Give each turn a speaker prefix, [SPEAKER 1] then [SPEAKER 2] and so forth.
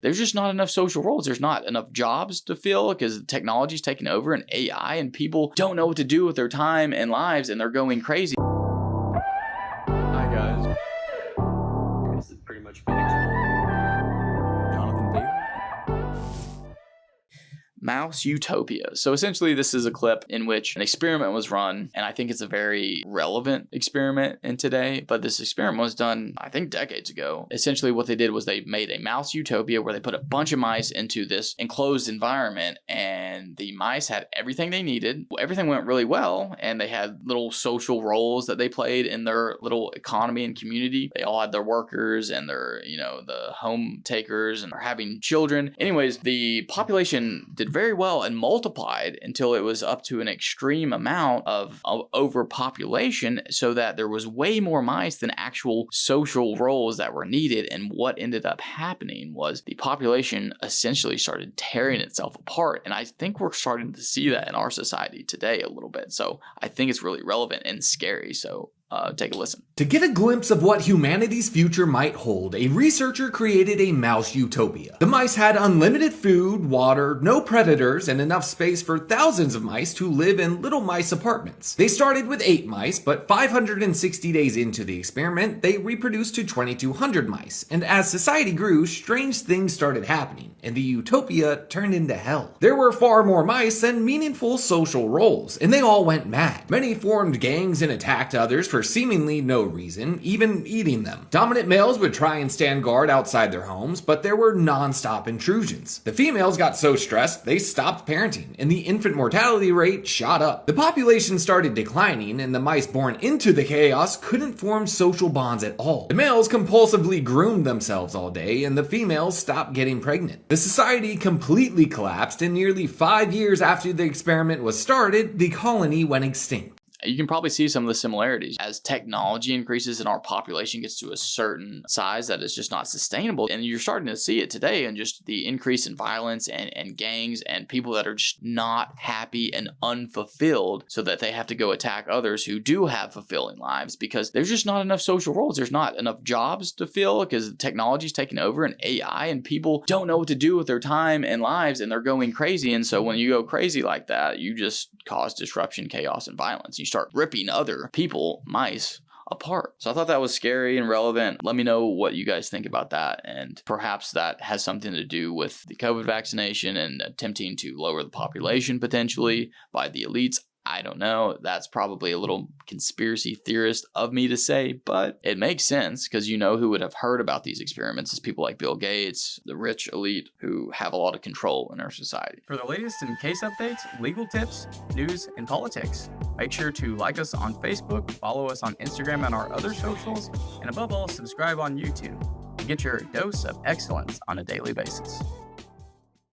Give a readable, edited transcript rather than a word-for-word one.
[SPEAKER 1] there's just not enough social roles. There's not enough jobs to fill because technology's taking over and AI, and people don't know what to do with their time and lives, and they're going crazy. Hi, guys.
[SPEAKER 2] This has pretty much been explained.
[SPEAKER 3] Jonathon Daily.
[SPEAKER 1] Mouse Utopia. So essentially this is a clip in which an experiment was run, and I think it's a very relevant experiment in today, but this experiment was done, I think, decades ago. Essentially what they did was they made a mouse utopia where they put a bunch of mice into this enclosed environment, and the mice had everything they needed. Everything went really well, and they had little social roles that they played in their little economy and community. They all had their workers and their, the home takers, and they're having children. Anyways, the population did very well and multiplied until it was up to an extreme amount of overpopulation, so that there was way more mice than actual social roles that were needed. And what ended up happening was the population essentially started tearing itself apart. And I think we're starting to see that in our society today a little bit. So I think it's really relevant and scary. So take a listen.
[SPEAKER 4] To get a glimpse of what humanity's future might hold, a researcher created a mouse utopia. The mice had unlimited food, water, no predators, and enough space for thousands of mice to live in little mice apartments. They started with 8 mice, but 560 days into the experiment, they reproduced to 2,200 mice. And as society grew, strange things started happening, and the utopia turned into hell. There were far more mice than meaningful social roles, and they all went mad. Many formed gangs and attacked others for seemingly no reason, even eating them. Dominant males would try and stand guard outside their homes, but there were non-stop intrusions. The females got so stressed, they stopped parenting, and the infant mortality rate shot up. The population started declining, and the mice born into the chaos couldn't form social bonds at all. The males compulsively groomed themselves all day, and the females stopped getting pregnant. The society completely collapsed, and nearly 5 years after the experiment was started, the colony went extinct.
[SPEAKER 1] You can probably see some of the similarities. As technology increases and our population gets to a certain size that is just not sustainable, and you're starting to see it today, and just the increase in violence and gangs and people that are just not happy and unfulfilled, so that they have to go attack others who do have fulfilling lives, because there's just not enough social roles. There's not enough jobs to fill because technology's taking over and AI, and people don't know what to do with their time and lives, and they're going crazy. And so when you go crazy like that, you just cause disruption, chaos, and violence. You start ripping other people, mice, apart. So I thought that was scary and relevant. Let me know what you guys think about that, and perhaps that has something to do with the COVID vaccination and attempting to lower the population potentially by the elites. I don't know. That's probably a little conspiracy theorist of me to say, but it makes sense, because who would have heard about these experiments is people like Bill Gates, the rich elite who have a lot of control in our society.
[SPEAKER 3] For the latest in case updates, legal tips, news, and politics, make sure to like us on Facebook, follow us on Instagram and our other socials, and above all, subscribe on YouTube to get your dose of excellence on a daily basis.